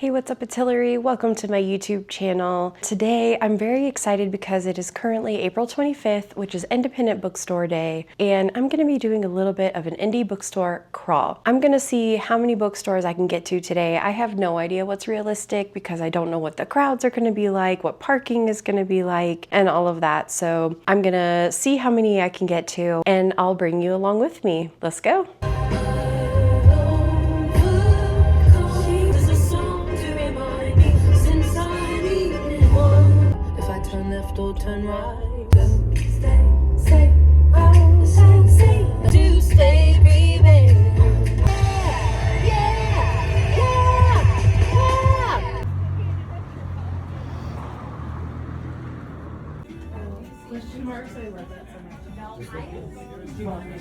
Hey, what's up? It's Hillary. Welcome to my YouTube channel. Today, I'm very excited because it is currently April 25th, which is Independent Bookstore Day, and I'm gonna be doing a little bit of an indie bookstore crawl. I'm gonna see how many bookstores I can get to today. I have no idea what's realistic because I don't know what the crowds are gonna be like, what parking is gonna be like, and all of that. So I'm gonna see how many I can get to, and I'll bring you along with me. Let's go. Or turn right, stay right, do stay breathing. Yeah. Question marks, I love that so much. Do you want me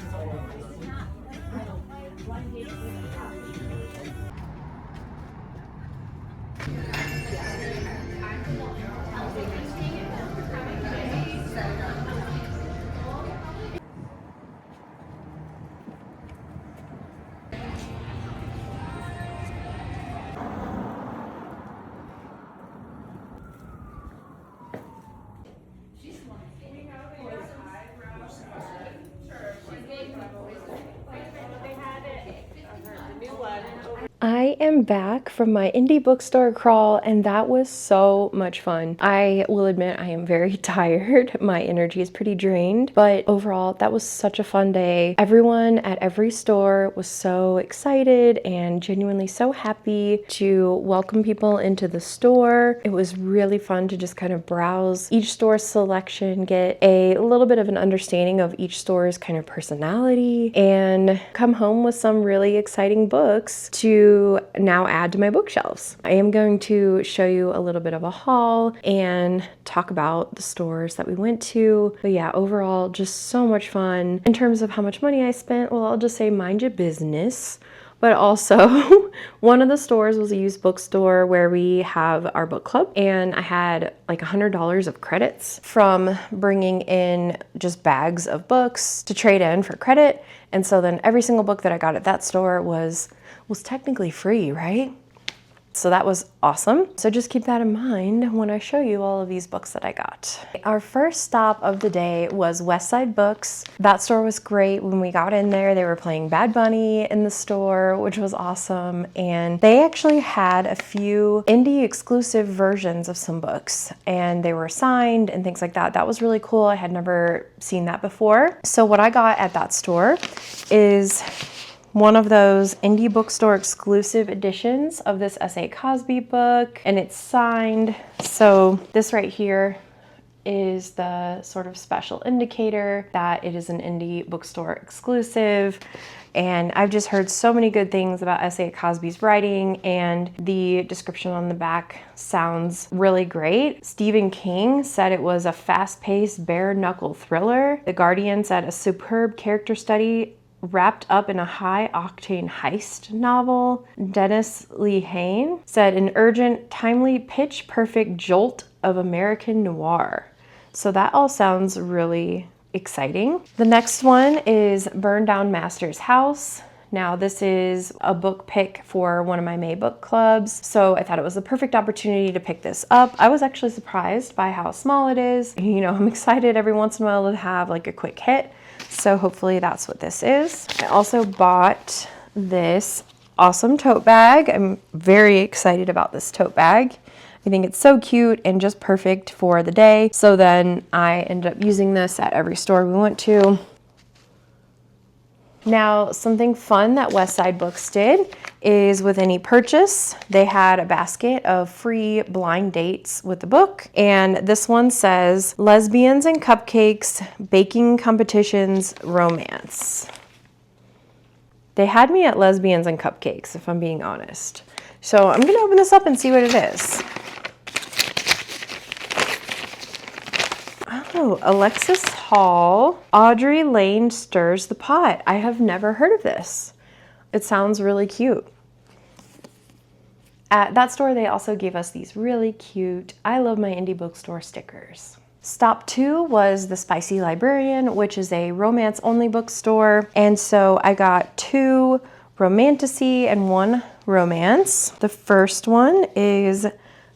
I am back from my indie bookstore crawl, and that was so much fun. I will admit I am very tired. My energy is pretty drained, but overall that was such a fun day. Everyone at every store was so excited and genuinely so happy to welcome people into the store. It was really fun to just kind of browse each store's selection, get a little bit of an understanding of each store's kind of personality, and come home with some really exciting books to now add to my bookshelves. I am going to show you a little bit of a haul and talk about the stores that we went to. But yeah, overall, just so much fun. In terms of how much money I spent, well, I'll just say mind your business. But also, one of the stores was a used bookstore where we have our book club, and I had like $100 of credits from bringing in just bags of books to trade in for credit. And so then every single book that I got at that store was technically free, right? So that was awesome. So just keep that in mind when I show you all of these books that I got. Our first stop of the day was Westside Books. That store was great. When we got in there, they were playing Bad Bunny in the store, which was awesome. And they actually had a few indie exclusive versions of some books, and they were signed and things like that. That was really cool. I had never seen that before. So what I got at that store is one of those indie bookstore exclusive editions of this S.A. Cosby book, and it's signed. So this right here is the sort of special indicator that it is an indie bookstore exclusive. And I've just heard so many good things about S.A. Cosby's writing, and the description on the back sounds really great. Stephen King said it was a fast-paced, bare-knuckle thriller. The Guardian said a superb character study wrapped up in a high-octane heist novel. Dennis Lehane said an urgent, timely, pitch-perfect jolt of American noir. So that all sounds really exciting. The next one is Burn Down Master's House. Now this is a book pick for one of my May book clubs, so I thought it was the perfect opportunity to pick this up. I was actually surprised by how small it is. You know, I'm excited every once in a while to have like a quick hit. So hopefully that's what this is. I also bought this awesome tote bag. I'm very excited about this tote bag. I think it's so cute and just perfect for the day. So then I ended up using this at every store we went to. Now, something fun that Westside Books did is with any purchase, they had a basket of free blind dates with the book. And this one says, Lesbians and Cupcakes, Baking Competitions, Romance. They had me at Lesbians and Cupcakes, if I'm being honest. So I'm gonna open this up and see what it is. Oh, Alexis Hall, Audrey Lane Stirs the Pot. I have never heard of this. It sounds really cute. At that store, they also gave us these really cute I Love My Indie Bookstore stickers. Stop 2 was the Spicy Librarian, which is a romance-only bookstore. And so I got 2 romantasy and 1 romance. The first one is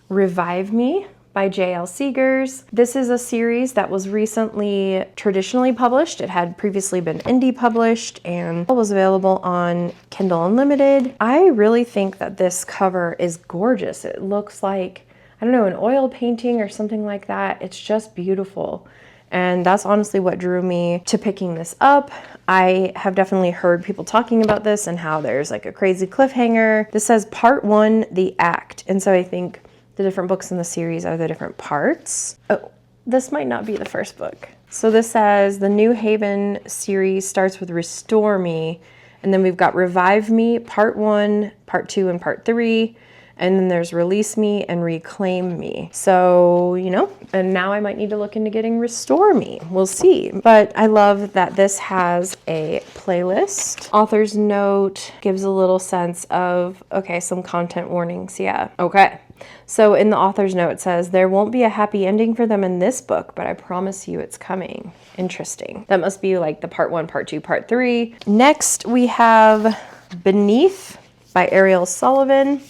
Revive Me by JL Seegars. This is a series that was recently traditionally published. It had previously been indie published and was available on Kindle Unlimited. I really think that this cover is gorgeous. It looks like, I don't know, an oil painting or something like that. It's just beautiful. And that's honestly what drew me to picking this up. I have definitely heard people talking about this and how there's like a crazy cliffhanger. This says part 1, the act. And so I think the different books in the series are the different parts. Oh, this might not be the first book. So this says the New Haven series starts with Restore Me, and then we've got Revive Me, part 1, part 2, and part 3. And then there's Release Me and Reclaim Me. So, you know, and now I might need to look into getting Restore Me. We'll see. But I love that this has a playlist. Author's note gives a little sense of, okay, some content warnings. Yeah. Okay. So in the author's note, it says, there won't be a happy ending for them in this book, but I promise you it's coming. Interesting. That must be like the part 1, part 2, part 3. Next, we have Beneath by Ariel Sullivan.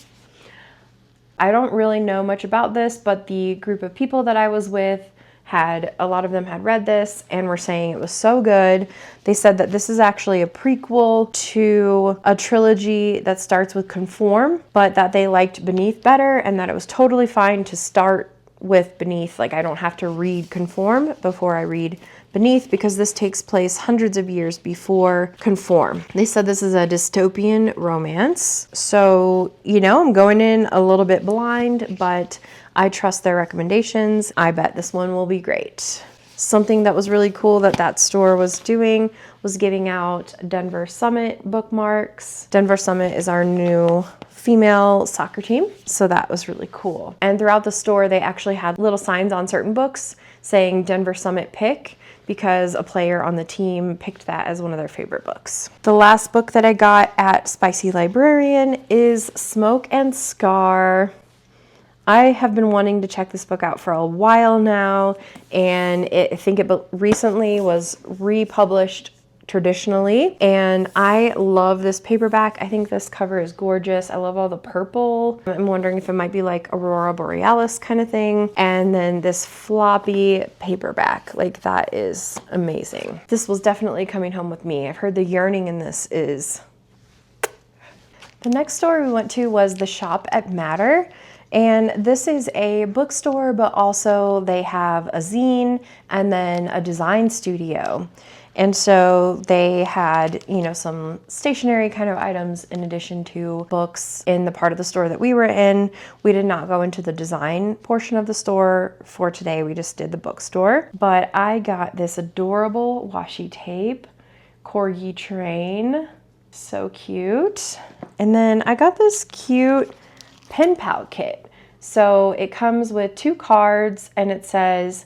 I don't really know much about this, but the group of people that I was with a lot of them had read this and were saying it was so good. They said that this is actually a prequel to a trilogy that starts with Conform, but that they liked Beneath better and that it was totally fine to start with Beneath. Like, I don't have to read Conform before I read Beneath because this takes place hundreds of years before Conform. They said this is a dystopian romance. So, you know, I'm going in a little bit blind, but I trust their recommendations. I bet this one will be great. Something that was really cool that store was doing was giving out Denver Summit bookmarks. Denver Summit is our new female soccer team, so that was really cool. And throughout the store, they actually had little signs on certain books saying Denver Summit pick, because a player on the team picked that as one of their favorite books. The last book that I got at Spicy Librarian is Smoke and Scar. I have been wanting to check this book out for a while now, and I think it recently was republished traditionally, and I love this paperback. I think this cover is gorgeous. I love all the purple. I'm wondering if it might be like Aurora Borealis kind of thing. And then this floppy paperback, like that is amazing. This was definitely coming home with me. I've heard the yearning in this is... The next store we went to was the Shop at Matter. And this is a bookstore, but also they have a zine and then a design studio. And so they had, you know, some stationery kind of items in addition to books in the part of the store that we were in. We did not go into the design portion of the store for today. We just did the bookstore. But I got this adorable washi tape, Corgi Train, so cute. And then I got this cute pen pal kit. So it comes with 2 cards and it says,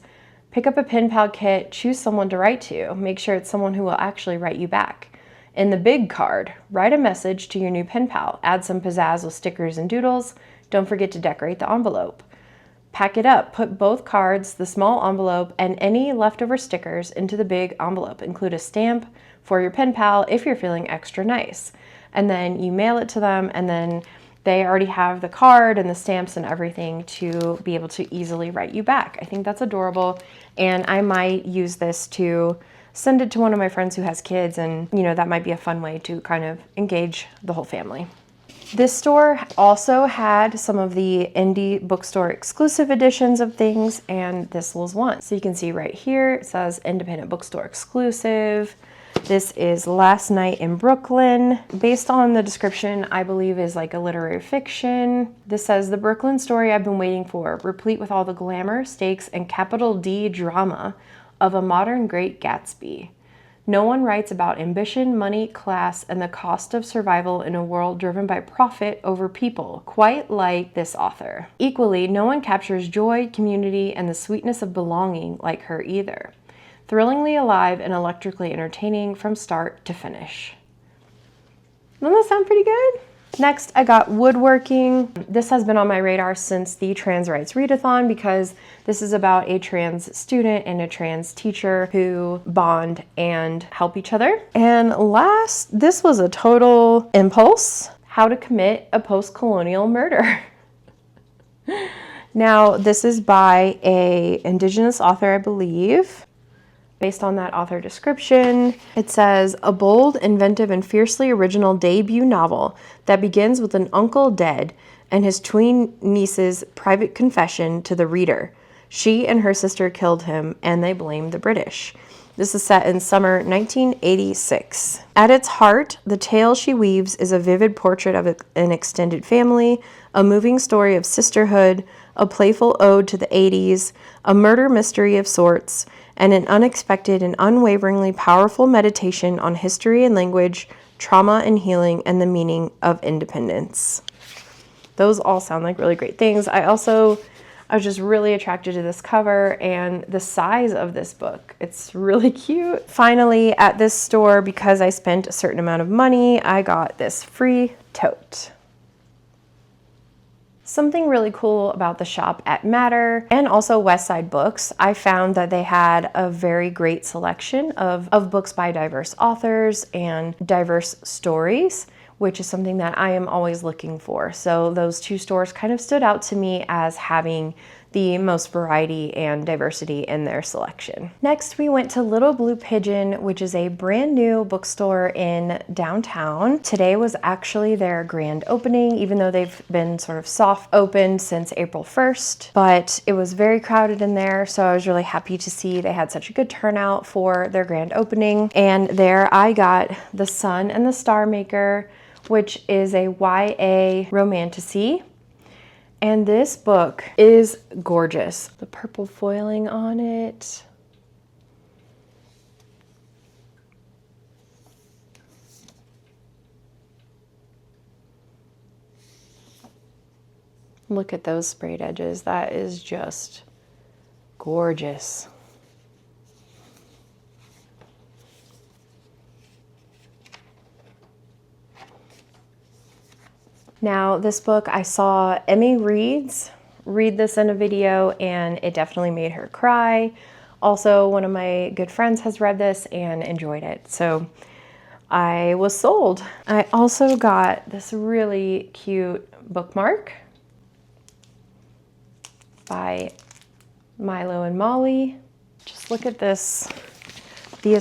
pick up a pen pal kit, choose someone to write to. Make sure it's someone who will actually write you back. In the big card, write a message to your new pen pal. Add some pizzazz with stickers and doodles. Don't forget to decorate the envelope. Pack it up. Put both cards, the small envelope, and any leftover stickers into the big envelope. Include a stamp for your pen pal if you're feeling extra nice. And then you mail it to them, and then they already have the card and the stamps and everything to be able to easily write you back. I think that's adorable, and I might use this to send it to one of my friends who has kids, and you know, that might be a fun way to kind of engage the whole family. This store also had some of the Indie Bookstore exclusive editions of things, and this was one. So you can see right here, it says Independent Bookstore exclusive. This is Last Night in Brooklyn. Based on the description, I believe is like a literary fiction. This says, the Brooklyn story I've been waiting for, replete with all the glamour, stakes, and capital D drama of a modern Great Gatsby. No one writes about ambition, money, class, and the cost of survival in a world driven by profit over people, quite like this author. Equally, no one captures joy, community, and the sweetness of belonging like her either. Thrillingly alive and electrically entertaining from start to finish. Doesn't that sound pretty good? Next, I got Woodworking. This has been on my radar since the Trans Rights Readathon because this is about a trans student and a trans teacher who bond and help each other. And last, this was a total impulse. How to Commit a Post-Colonial Murder. Now, this is by a Indigenous author, I believe. Based on that author description, it says, a bold, inventive, and fiercely original debut novel that begins with an uncle dead and his tween niece's private confession to the reader. She and her sister killed him, and they blamed the British. This is set in summer 1986. At its heart, the tale she weaves is a vivid portrait of an extended family, a moving story of sisterhood, a playful ode to the 80s, a murder mystery of sorts, and an unexpected and unwaveringly powerful meditation on history and language, trauma and healing, and the meaning of independence. Those all sound like really great things. I was just really attracted to this cover and the size of this book. It's really cute. Finally, at this store, because I spent a certain amount of money, I got this free tote. Something really cool about the shop at Matter and also Westside Books, I found that they had a very great selection of books by diverse authors and diverse stories, which is something that I am always looking for. So those two stores kind of stood out to me as having the most variety and diversity in their selection. Next, we went to Little Blue Pigeon, which is a brand new bookstore in downtown. Today was actually their grand opening, even though they've been sort of soft opened since April 1st, but it was very crowded in there. So I was really happy to see they had such a good turnout for their grand opening. And there I got The Sun and the Starmaker, which is a YA romantasy. And this book is gorgeous. The purple foiling on it. Look at those sprayed edges. That is just gorgeous. Now, this book, I saw Emmy read this in a video, and it definitely made her cry. Also, one of my good friends has read this and enjoyed it, so I was sold. I also got this really cute bookmark by Milo and Molly. Just look at this, the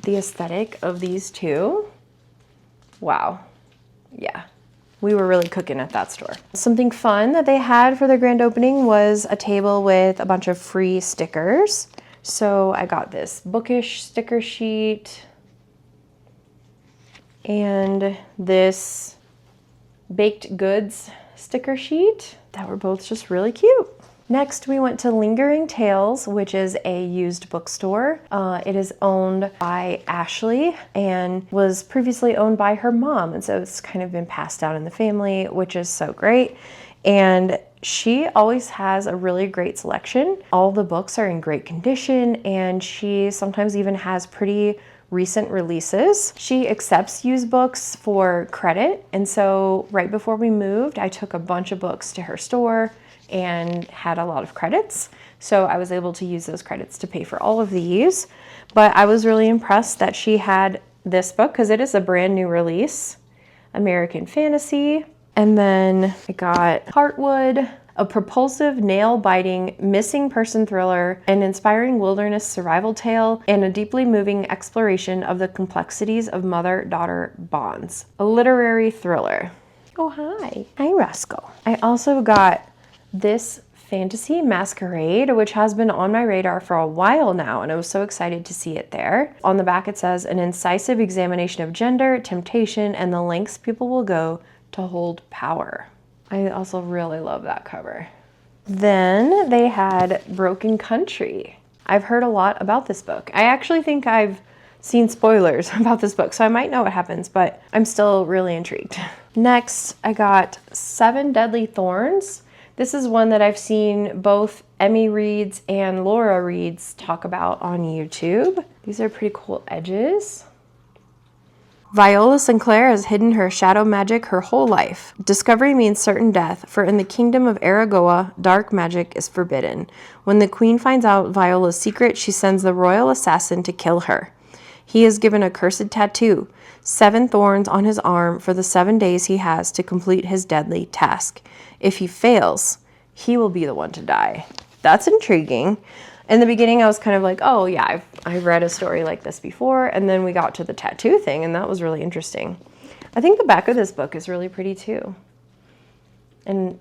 aesthetic of these two. Wow, yeah. We were really cooking at that store. Something fun that they had for their grand opening was a table with a bunch of free stickers. So I got this bookish sticker sheet and this baked goods sticker sheet that were both just really cute. Next, we went to Lingering Tales, which is a used bookstore. It is owned by Ashley and was previously owned by her mom. And so it's kind of been passed down in the family, which is so great. And she always has a really great selection. All the books are in great condition, and she sometimes even has pretty recent releases. She accepts used books for credit. And so right before we moved, I took a bunch of books to her store and had a lot of credits. So I was able to use those credits to pay for all of these. But I was really impressed that she had this book because it is a brand new release, American Fantasy. And then I got Heartwood, a propulsive, nail-biting, missing person thriller, an inspiring wilderness survival tale, and a deeply moving exploration of the complexities of mother-daughter bonds. A literary thriller. Oh, hi. Hi, Roscoe. I also got this fantasy Masquerade, which has been on my radar for a while now, and I was so excited to see it there. On the back it says, an incisive examination of gender, temptation, and the lengths people will go to hold power. I also really love that cover. Then they had Broken Country. I've heard a lot about this book. I actually think I've seen spoilers about this book, so I might know what happens, but I'm still really intrigued. Next, I got Seven Deadly Thorns. This is one that I've seen both Emmy reads and Laura reads talk about on YouTube. These are pretty cool edges. Viola Sinclair has hidden her shadow magic her whole life. Discovery means certain death, for in the kingdom of Aragoa, dark magic is forbidden. When the queen finds out Viola's secret, she sends the royal assassin to kill her. He is given a cursed tattoo, 7 thorns on his arm for the 7 days he has to complete his deadly task. If he fails, he will be the one to die. That's intriguing. In the beginning, I was kind of like, oh yeah, I've read a story like this before, and then we got to the tattoo thing, and that was really interesting. I think the back of this book is really pretty too. And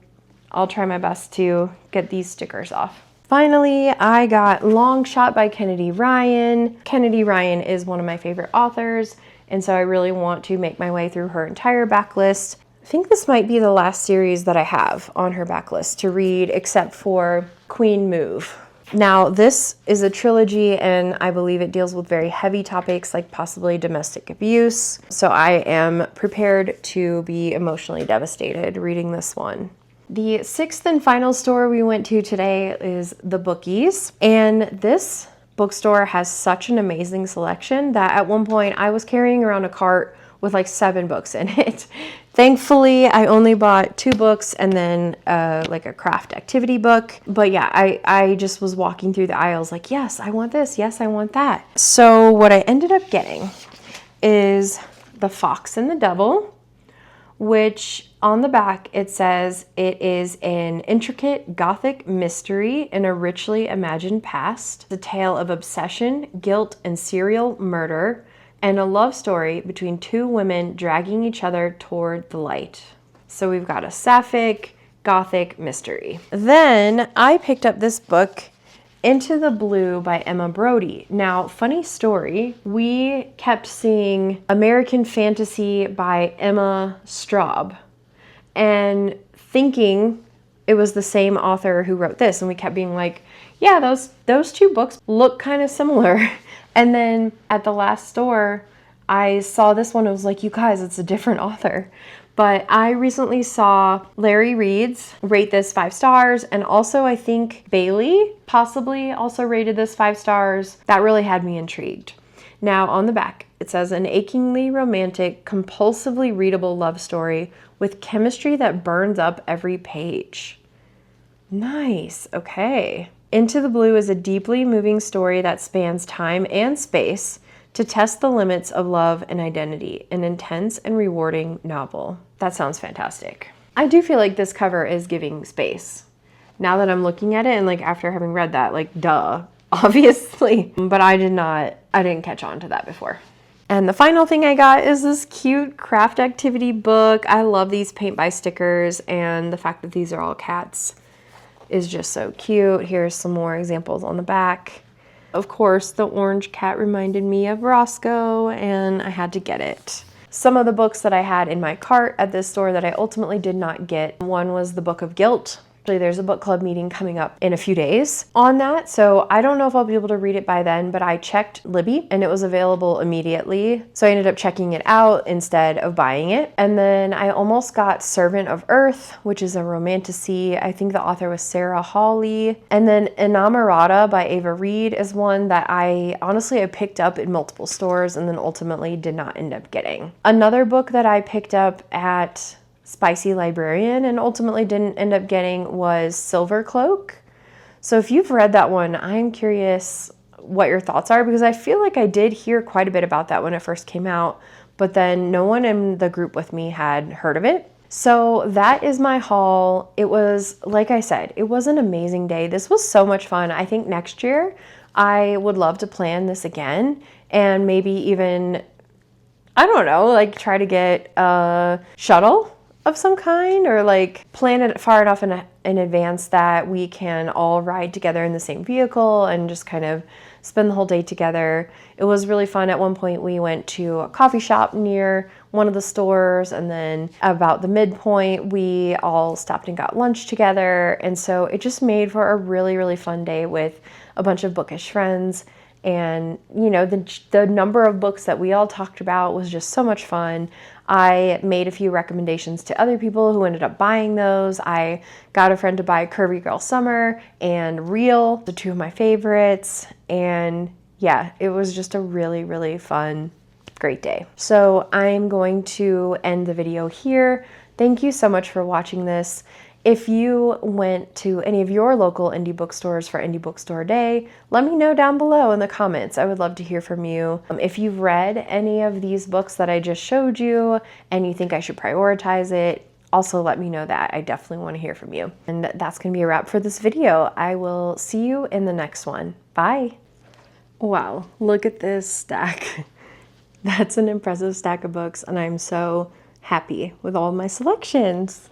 I'll try my best to get these stickers off. Finally, I got Long Shot by Kennedy Ryan. Kennedy Ryan is one of my favorite authors, and so I really want to make my way through her entire backlist. I think this might be the last series that I have on her backlist to read, except for Queen Move. Now, this is a trilogy, and I believe it deals with very heavy topics like possibly domestic abuse. So I am prepared to be emotionally devastated reading this one. The 6th and final store we went to today is the Bookies, and this bookstore has such an amazing selection that at one point I was carrying around a cart with like 7 books in it. Thankfully, I only bought 2 books and then like a craft activity book. But yeah, I just was walking through the aisles like, yes, I want this. Yes, I want that. So what I ended up getting is The Fox and the Devil, which on the back it says it is an intricate gothic mystery in a richly imagined past, the tale of obsession, guilt, and serial murder, and a love story between 2 women dragging each other toward the light. So we've got a sapphic, gothic mystery. Then I picked up this book, Into the Blue by Emma Brodie. Now, funny story, we kept seeing American Fantasy by Emma Straub and thinking it was the same author who wrote this. And we kept being like, yeah, those 2 books look kind of similar. And then at the last store, I saw this one. I was like, you guys, it's a different author. But I recently saw Larry Reed's rate this 5 stars. And also I think Bailey possibly also rated this 5 stars. That really had me intrigued. Now on the back, it says an achingly romantic, compulsively readable love story with chemistry that burns up every page. Nice. Okay. Into the Blue is a deeply moving story that spans time and space to test the limits of love and identity, an intense and rewarding novel. That sounds fantastic. I do feel like this cover is giving space. Now that I'm looking at it and like after having read that, like duh, obviously. But I didn't catch on to that before. And the final thing I got is this cute craft activity book. I love these paint by stickers, and the fact that these are all cats is just so cute. Here's some more examples on the back. Of course, the orange cat reminded me of Roscoe, and I had to get it. Some of the books that I had in my cart at this store that I ultimately did not get. One was The Book of Guilt. Actually, there's a book club meeting coming up in a few days on that, so I don't know if I'll be able to read it by then, but I checked Libby and it was available immediately, so I ended up checking it out instead of buying it. And then I almost got Servant of Earth, which is a romantasy. I think the author was Sarah Hawley. And then Enamorada by Ava Reed is one that I picked up in multiple stores and then ultimately did not end up getting. Another book that I picked up at Spicy Librarian and ultimately didn't end up getting was Silver Cloak. So if you've read that one, I'm curious what your thoughts are, because I feel like I did hear quite a bit about that when it first came out, but then no one in the group with me had heard of it. So that is my haul. It was, like I said, it was an amazing day. This was so much fun. I think next year I would love to plan this again and maybe even, I don't know, like try to get a shuttle of some kind, or like plan it far enough in advance that we can all ride together in the same vehicle and just kind of spend the whole day together. It was really fun. At one point we went to a coffee shop near one of the stores, and then about the midpoint we all stopped and got lunch together, and so it just made for a really, really fun day with a bunch of bookish friends. And you know, the number of books that we all talked about was just so much fun. I made a few recommendations to other people who ended up buying those. I got a friend to buy Curvy Girl Summer and Real, the 2 of my favorites. And yeah, it was just a really, really fun, great day. So I'm going to end the video here. Thank you so much for watching this. If you went to any of your local indie bookstores for Indie Bookstore Day, let me know down below in the comments. I would love to hear from you. If you've read any of these books that I just showed you and you think I should prioritize it, also let me know that. I definitely want to hear from you. And that's going to be a wrap for this video. I will see you in the next one. Bye. Wow, look at this stack. That's an impressive stack of books, and I'm so happy with all my selections.